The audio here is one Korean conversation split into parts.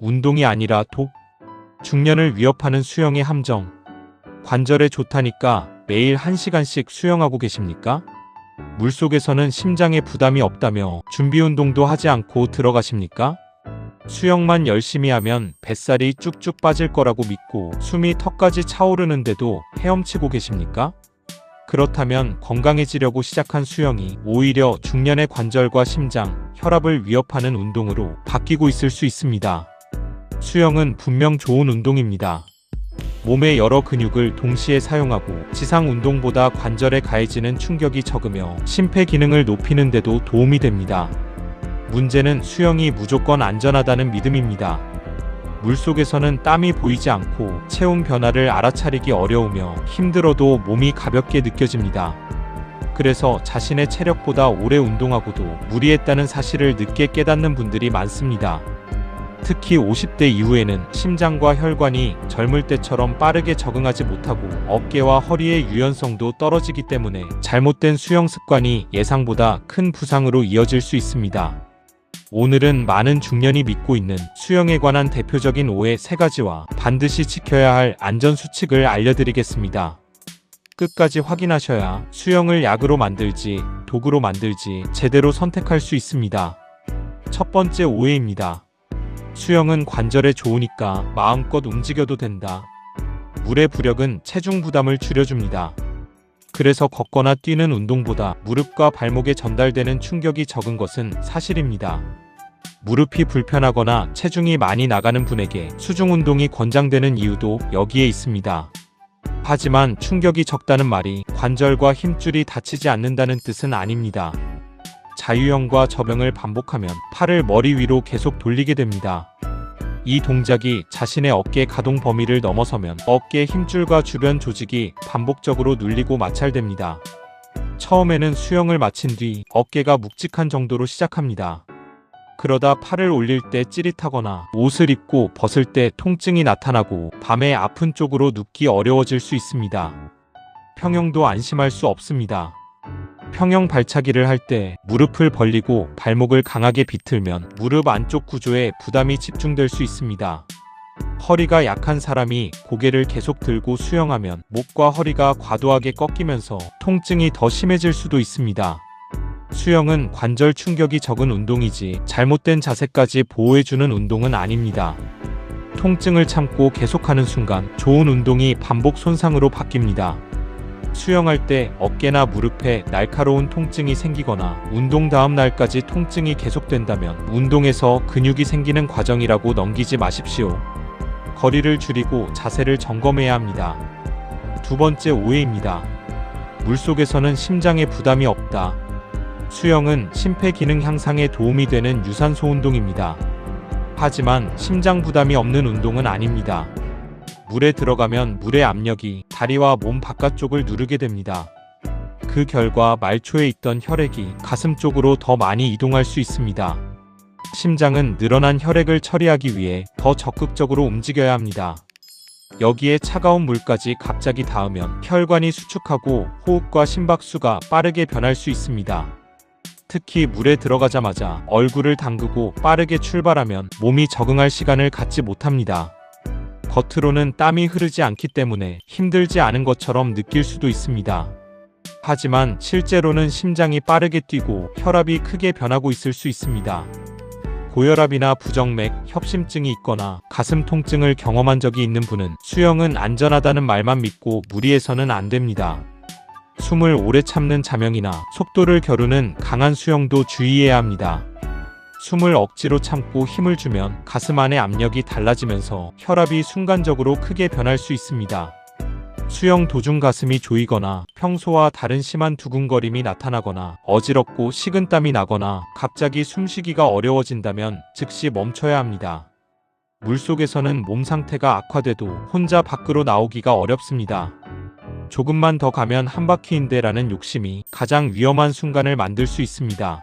운동이 아니라 독. 중년을 위협하는 수영의 함정. 관절에 좋다니까 매일 1시간씩 수영하고 계십니까? 물속에서는 심장에 부담이 없다며 준비 운동도 하지 않고 들어가십니까? 수영만 열심히 하면 뱃살이 쭉쭉 빠질 거라고 믿고 숨이 턱까지 차오르는데도 헤엄치고 계십니까? 그렇다면 건강해지려고 시작한 수영이 오히려 중년의 관절과 심장, 혈압을 위협하는 운동으로 바뀌고 있을 수 있습니다. 수영은 분명 좋은 운동입니다. 몸의 여러 근육을 동시에 사용하고 지상 운동보다 관절에 가해지는 충격이 적으며 심폐 기능을 높이는 데도 도움이 됩니다. 문제는 수영이 무조건 안전하다는 믿음입니다. 물속에서는 땀이 보이지 않고 체온 변화를 알아차리기 어려우며 힘들어도 몸이 가볍게 느껴집니다. 그래서 자신의 체력보다 오래 운동하고도 무리했다는 사실을 늦게 깨닫는 분들이 많습니다. 특히 50대 이후에는 심장과 혈관이 젊을 때처럼 빠르게 적응하지 못하고 어깨와 허리의 유연성도 떨어지기 때문에 잘못된 수영 습관이 예상보다 큰 부상으로 이어질 수 있습니다. 오늘은 많은 중년이 믿고 있는 수영에 관한 대표적인 오해 3가지와 반드시 지켜야 할 안전수칙을 알려드리겠습니다. 끝까지 확인하셔야 수영을 약으로 만들지 독으로 만들지 제대로 선택할 수 있습니다. 첫 번째 오해입니다. 수영은 관절에 좋으니까 마음껏 움직여도 된다. 물의 부력은 체중 부담을 줄여줍니다. 그래서 걷거나 뛰는 운동보다 무릎과 발목에 전달되는 충격이 적은 것은 사실입니다. 무릎이 불편하거나 체중이 많이 나가는 분에게 수중 운동이 권장되는 이유도 여기에 있습니다. 하지만 충격이 적다는 말이 관절과 힘줄이 다치지 않는다는 뜻은 아닙니다. 자유형과 접영을 반복하면 팔을 머리 위로 계속 돌리게 됩니다. 이 동작이 자신의 어깨 가동 범위를 넘어서면 어깨 힘줄과 주변 조직이 반복적으로 눌리고 마찰됩니다. 처음에는 수영을 마친 뒤 어깨가 묵직한 정도로 시작합니다. 그러다 팔을 올릴 때 찌릿하거나 옷을 입고 벗을 때 통증이 나타나고 밤에 아픈 쪽으로 눕기 어려워질 수 있습니다. 평영도 안심할 수 없습니다. 평영 발차기를 할 때 무릎을 벌리고 발목을 강하게 비틀면 무릎 안쪽 구조에 부담이 집중될 수 있습니다. 허리가 약한 사람이 고개를 계속 들고 수영하면 목과 허리가 과도하게 꺾이면서 통증이 더 심해질 수도 있습니다. 수영은 관절 충격이 적은 운동이지 잘못된 자세까지 보호해주는 운동은 아닙니다. 통증을 참고 계속하는 순간 좋은 운동이 반복 손상으로 바뀝니다. 수영할 때 어깨나 무릎에 날카로운 통증이 생기거나 운동 다음 날까지 통증이 계속된다면 운동에서 근육이 생기는 과정이라고 넘기지 마십시오. 거리를 줄이고 자세를 점검해야 합니다. 두 번째 오해입니다. 물속에서는 심장에 부담이 없다. 수영은 심폐기능 향상에 도움이 되는 유산소 운동입니다. 하지만 심장 부담이 없는 운동은 아닙니다. 물에 들어가면 물의 압력이 다리와 몸 바깥쪽을 누르게 됩니다. 그 결과 말초에 있던 혈액이 가슴 쪽으로 더 많이 이동할 수 있습니다. 심장은 늘어난 혈액을 처리하기 위해 더 적극적으로 움직여야 합니다. 여기에 차가운 물까지 갑자기 닿으면 혈관이 수축하고 호흡과 심박수가 빠르게 변할 수 있습니다. 특히 물에 들어가자마자 얼굴을 담그고 빠르게 출발하면 몸이 적응할 시간을 갖지 못합니다. 겉으로는 땀이 흐르지 않기 때문에 힘들지 않은 것처럼 느낄 수도 있습니다. 하지만 실제로는 심장이 빠르게 뛰고 혈압이 크게 변하고 있을 수 있습니다. 고혈압이나 부정맥, 협심증이 있거나 가슴 통증을 경험한 적이 있는 분은 수영은 안전하다는 말만 믿고 무리해서는 안 됩니다. 숨을 오래 참는 자명이나 속도를 겨루는 강한 수영도 주의해야 합니다. 숨을 억지로 참고 힘을 주면 가슴 안의 압력이 달라지면서 혈압이 순간적으로 크게 변할 수 있습니다. 수영 도중 가슴이 조이거나 평소와 다른 심한 두근거림이 나타나거나 어지럽고 식은땀이 나거나 갑자기 숨쉬기가 어려워진다면 즉시 멈춰야 합니다. 물속에서는 몸 상태가 악화돼도 혼자 밖으로 나오기가 어렵습니다. 조금만 더 가면 한 바퀴인데 라는 욕심이 가장 위험한 순간을 만들 수 있습니다.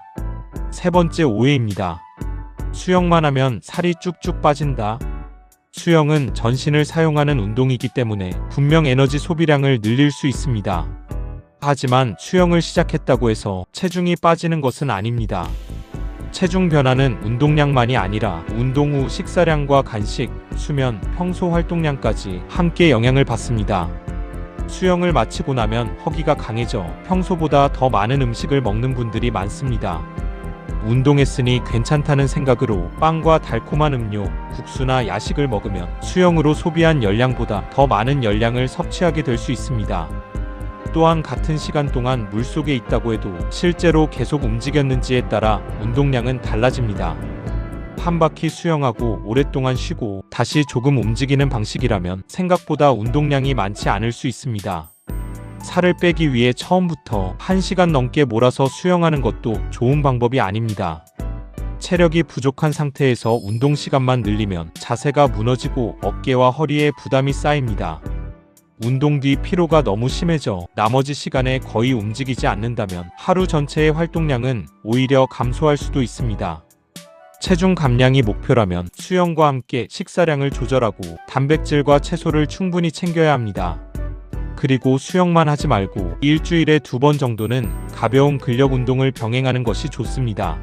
세 번째 오해입니다. 수영만 하면 살이 쭉쭉 빠진다. 수영은 전신을 사용하는 운동이기 때문에 분명 에너지 소비량을 늘릴 수 있습니다. 하지만 수영을 시작했다고 해서 체중이 빠지는 것은 아닙니다. 체중 변화는 운동량만이 아니라 운동 후 식사량과 간식, 수면, 평소 활동량까지 함께 영향을 받습니다. 수영을 마치고 나면 허기가 강해져 평소보다 더 많은 음식을 먹는 분들이 많습니다. 운동했으니 괜찮다는 생각으로 빵과 달콤한 음료, 국수나 야식을 먹으면 수영으로 소비한 열량보다 더 많은 열량을 섭취하게 될 수 있습니다. 또한 같은 시간 동안 물속에 있다고 해도 실제로 계속 움직였는지에 따라 운동량은 달라집니다. 한 바퀴 수영하고 오랫동안 쉬고 다시 조금 움직이는 방식이라면 생각보다 운동량이 많지 않을 수 있습니다. 살을 빼기 위해 처음부터 1시간 넘게 몰아서 수영하는 것도 좋은 방법이 아닙니다. 체력이 부족한 상태에서 운동 시간만 늘리면 자세가 무너지고 어깨와 허리에 부담이 쌓입니다. 운동 뒤 피로가 너무 심해져 나머지 시간에 거의 움직이지 않는다면 하루 전체의 활동량은 오히려 감소할 수도 있습니다. 체중 감량이 목표라면 수영과 함께 식사량을 조절하고 단백질과 채소를 충분히 챙겨야 합니다. 그리고 수영만 하지 말고 일주일에 2번 정도는 가벼운 근력 운동을 병행하는 것이 좋습니다.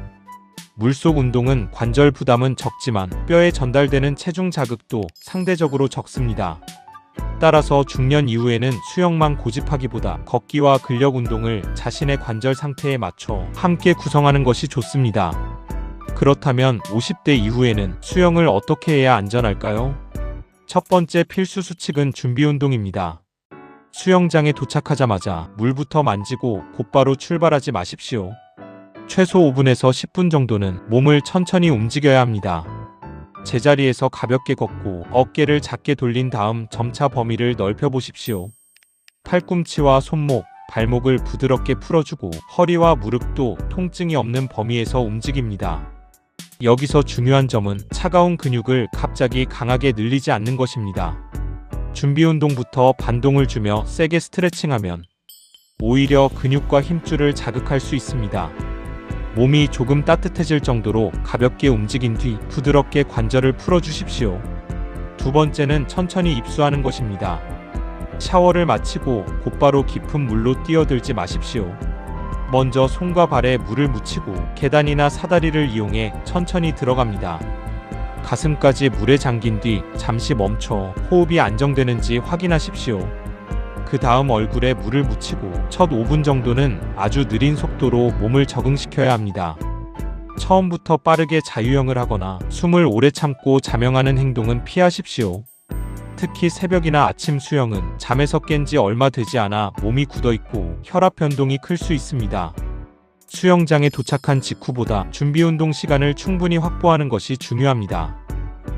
물속 운동은 관절 부담은 적지만 뼈에 전달되는 체중 자극도 상대적으로 적습니다. 따라서 중년 이후에는 수영만 고집하기보다 걷기와 근력 운동을 자신의 관절 상태에 맞춰 함께 구성하는 것이 좋습니다. 그렇다면 50대 이후에는 수영을 어떻게 해야 안전할까요? 첫 번째 필수 수칙은 준비 운동입니다. 수영장에 도착하자마자 물부터 만지고 곧바로 출발하지 마십시오. 최소 5분에서 10분 정도는 몸을 천천히 움직여야 합니다. 제자리에서 가볍게 걷고 어깨를 작게 돌린 다음 점차 범위를 넓혀 보십시오. 팔꿈치와 손목, 발목을 부드럽게 풀어주고 허리와 무릎도 통증이 없는 범위에서 움직입니다. 여기서 중요한 점은 차가운 근육을 갑자기 강하게 늘리지 않는 것입니다. 준비 운동부터 반동을 주며 세게 스트레칭하면 오히려 근육과 힘줄을 자극할 수 있습니다. 몸이 조금 따뜻해질 정도로 가볍게 움직인 뒤 부드럽게 관절을 풀어주십시오. 두 번째는 천천히 입수하는 것입니다. 샤워를 마치고 곧바로 깊은 물로 뛰어들지 마십시오. 먼저 손과 발에 물을 묻히고 계단이나 사다리를 이용해 천천히 들어갑니다. 가슴까지 물에 잠긴 뒤 잠시 멈춰 호흡이 안정되는지 확인하십시오. 그 다음 얼굴에 물을 묻히고 첫 5분 정도는 아주 느린 속도로 몸을 적응시켜야 합니다. 처음부터 빠르게 자유형을 하거나 숨을 오래 참고 자명하는 행동은 피하십시오. 특히 새벽이나 아침 수영은 잠에서 깬 지 얼마 되지 않아 몸이 굳어있고 혈압 변동이 클 수 있습니다. 수영장에 도착한 직후보다 준비 운동 시간을 충분히 확보하는 것이 중요합니다.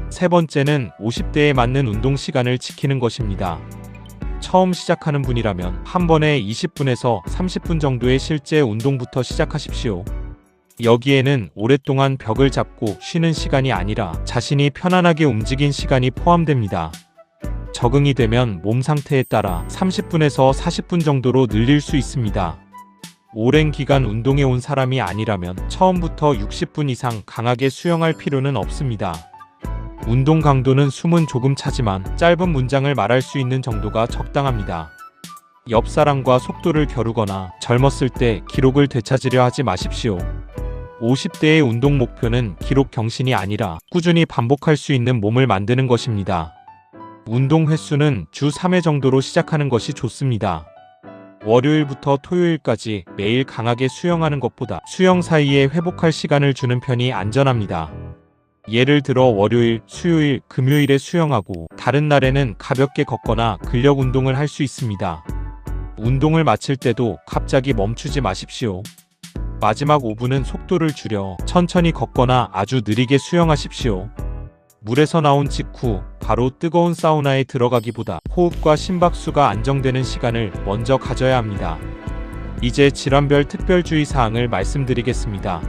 세 번째는 50대에 맞는 운동 시간을 지키는 것입니다. 처음 시작하는 분이라면 한 번에 20분에서 30분 정도의 실제 운동부터 시작하십시오. 여기에는 오랫동안 벽을 잡고 쉬는 시간이 아니라 자신이 편안하게 움직인 시간이 포함됩니다. 적응이 되면 몸 상태에 따라 30분에서 40분 정도로 늘릴 수 있습니다. 오랜 기간 운동해 온 사람이 아니라면 처음부터 60분 이상 강하게 수영할 필요는 없습니다. 운동 강도는 숨은 조금 차지만 짧은 문장을 말할 수 있는 정도가 적당합니다. 옆 사람과 속도를 겨루거나 젊었을 때 기록을 되찾으려 하지 마십시오. 50대의 운동 목표는 기록 경신이 아니라 꾸준히 반복할 수 있는 몸을 만드는 것입니다. 운동 횟수는 주 3회 정도로 시작하는 것이 좋습니다. 월요일부터 토요일까지 매일 강하게 수영하는 것보다 수영 사이에 회복할 시간을 주는 편이 안전합니다. 예를 들어 월요일, 수요일, 금요일에 수영하고 다른 날에는 가볍게 걷거나 근력 운동을 할 수 있습니다. 운동을 마칠 때도 갑자기 멈추지 마십시오. 마지막 5분은 속도를 줄여 천천히 걷거나 아주 느리게 수영하십시오. 물에서 나온 직후 바로 뜨거운 사우나에 들어가기보다 호흡과 심박수가 안정되는 시간을 먼저 가져야 합니다. 이제 질환별 특별주의 사항을 말씀드리겠습니다.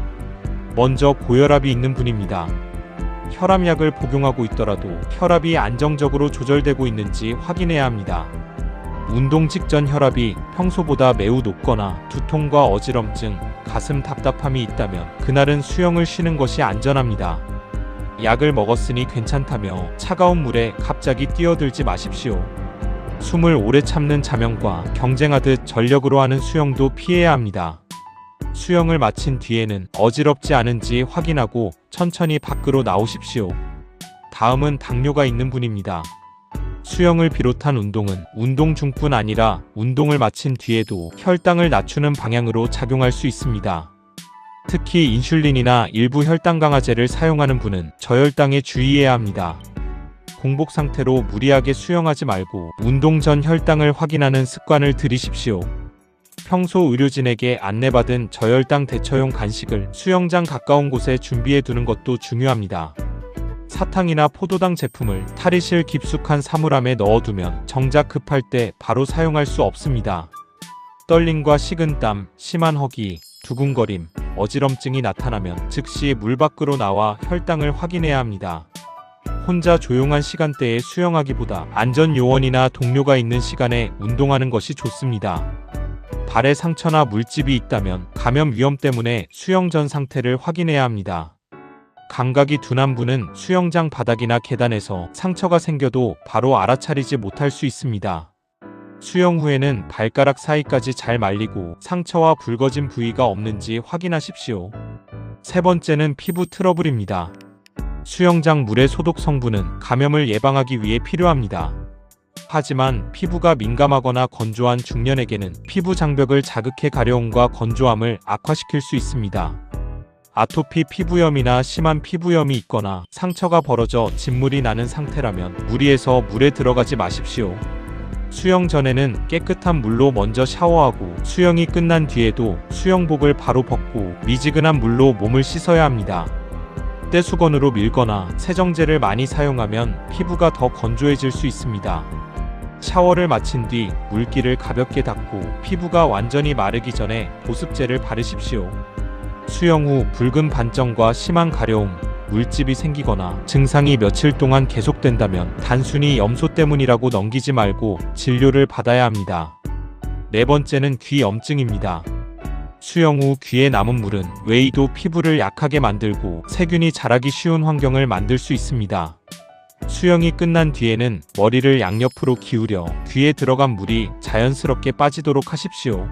먼저 고혈압이 있는 분입니다. 혈압약을 복용하고 있더라도 혈압이 안정적으로 조절되고 있는지 확인해야 합니다. 운동 직전 혈압이 평소보다 매우 높거나 두통과 어지럼증, 가슴 답답함이 있다면 그날은 수영을 쉬는 것이 안전합니다. 약을 먹었으니 괜찮다며 차가운 물에 갑자기 뛰어들지 마십시오. 숨을 오래 참는 자명과 경쟁하듯 전력으로 하는 수영도 피해야 합니다. 수영을 마친 뒤에는 어지럽지 않은지 확인하고 천천히 밖으로 나오십시오. 다음은 당뇨가 있는 분입니다. 수영을 비롯한 운동은 운동 중뿐 아니라 운동을 마친 뒤에도 혈당을 낮추는 방향으로 작용할 수 있습니다. 특히 인슐린이나 일부 혈당 강화제를 사용하는 분은 저혈당에 주의해야 합니다. 공복 상태로 무리하게 수영하지 말고 운동 전 혈당을 확인하는 습관을 들이십시오. 평소 의료진에게 안내받은 저혈당 대처용 간식을 수영장 가까운 곳에 준비해 두는 것도 중요합니다. 사탕이나 포도당 제품을 탈의실 깊숙한 사물함에 넣어두면 정작 급할 때 바로 사용할 수 없습니다. 떨림과 식은땀, 심한 허기, 두근거림, 어지럼증이 나타나면 즉시 물 밖으로 나와 혈당을 확인해야 합니다. 혼자 조용한 시간대에 수영하기보다 안전요원이나 동료가 있는 시간에 운동하는 것이 좋습니다. 발에 상처나 물집이 있다면 감염 위험 때문에 수영 전 상태를 확인해야 합니다. 감각이 둔한 분은 수영장 바닥이나 계단에서 상처가 생겨도 바로 알아차리지 못할 수 있습니다. 수영 후에는 발가락 사이까지 잘 말리고 상처와 붉어진 부위가 없는지 확인하십시오. 세 번째는 피부 트러블입니다. 수영장 물의 소독 성분은 감염을 예방하기 위해 필요합니다. 하지만 피부가 민감하거나 건조한 중년에게는 피부 장벽을 자극해 가려움과 건조함을 악화시킬 수 있습니다. 아토피 피부염이나 심한 피부염이 있거나 상처가 벌어져 진물이 나는 상태라면 무리해서 물에 들어가지 마십시오. 수영 전에는 깨끗한 물로 먼저 샤워하고 수영이 끝난 뒤에도 수영복을 바로 벗고 미지근한 물로 몸을 씻어야 합니다. 떼수건으로 밀거나 세정제를 많이 사용하면 피부가 더 건조해질 수 있습니다. 샤워를 마친 뒤 물기를 가볍게 닦고 피부가 완전히 마르기 전에 보습제를 바르십시오. 수영 후 붉은 반점과 심한 가려움, 물집이 생기거나 증상이 며칠 동안 계속된다면 단순히 염소 때문이라고 넘기지 말고 진료를 받아야 합니다. 네 번째는 귀 염증입니다. 수영 후 귀에 남은 물은 외이도 피부를 약하게 만들고 세균이 자라기 쉬운 환경을 만들 수 있습니다. 수영이 끝난 뒤에는 머리를 양옆으로 기울여 귀에 들어간 물이 자연스럽게 빠지도록 하십시오.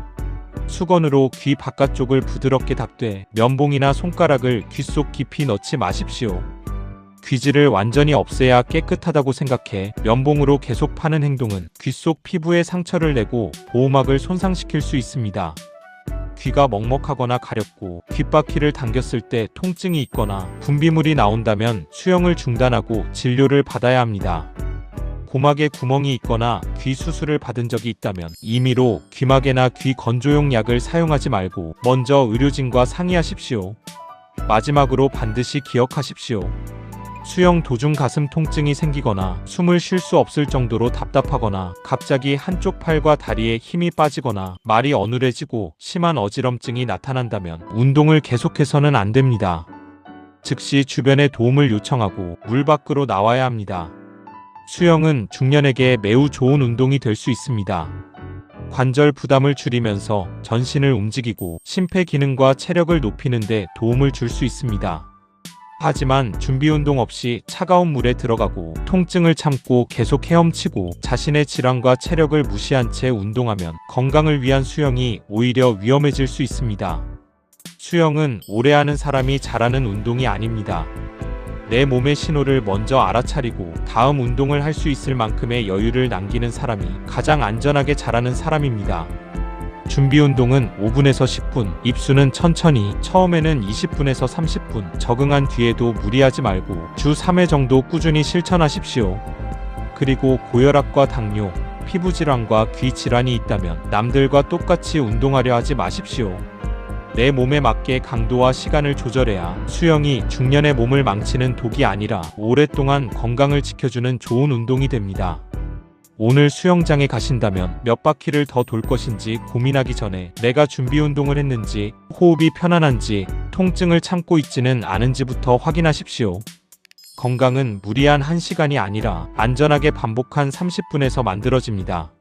수건으로 귀 바깥쪽을 부드럽게 닦되 면봉이나 손가락을 귀 속 깊이 넣지 마십시오. 귀지를 완전히 없애야 깨끗하다고 생각해 면봉으로 계속 파는 행동은 귀 속 피부에 상처를 내고 보호막을 손상시킬 수 있습니다. 귀가 먹먹하거나 가렵고 귓바퀴를 당겼을 때 통증이 있거나 분비물이 나온다면 수영을 중단하고 진료를 받아야 합니다. 고막에 구멍이 있거나 귀 수술을 받은 적이 있다면 임의로 귀마개나 귀 건조용 약을 사용하지 말고 먼저 의료진과 상의하십시오. 마지막으로 반드시 기억하십시오. 수영 도중 가슴 통증이 생기거나 숨을 쉴 수 없을 정도로 답답하거나 갑자기 한쪽 팔과 다리에 힘이 빠지거나 말이 어눌해지고 심한 어지럼증이 나타난다면 운동을 계속해서는 안 됩니다. 즉시 주변에 도움을 요청하고 물 밖으로 나와야 합니다. 수영은 중년에게 매우 좋은 운동이 될 수 있습니다. 관절 부담을 줄이면서 전신을 움직이고 심폐기능과 체력을 높이는 데 도움을 줄 수 있습니다. 하지만 준비운동 없이 차가운 물에 들어가고 통증을 참고 계속 헤엄치고 자신의 질환과 체력을 무시한 채 운동하면 건강을 위한 수영이 오히려 위험해질 수 있습니다. 수영은 오래 하는 사람이 잘하는 운동이 아닙니다. 내 몸의 신호를 먼저 알아차리고 다음 운동을 할 수 있을 만큼의 여유를 남기는 사람이 가장 안전하게 잘하는 사람입니다. 준비운동은 5분에서 10분, 입수는 천천히, 처음에는 20분에서 30분, 적응한 뒤에도 무리하지 말고 주 3회 정도 꾸준히 실천하십시오. 그리고 고혈압과 당뇨, 피부질환과 귀질환이 있다면 남들과 똑같이 운동하려 하지 마십시오. 내 몸에 맞게 강도와 시간을 조절해야 수영이 중년의 몸을 망치는 독이 아니라 오랫동안 건강을 지켜주는 좋은 운동이 됩니다. 오늘 수영장에 가신다면 몇 바퀴를 더 돌 것인지 고민하기 전에 내가 준비 운동을 했는지, 호흡이 편안한지, 통증을 참고 있지는 않은지부터 확인하십시오. 건강은 무리한 1시간이 아니라 안전하게 반복한 30분에서 만들어집니다.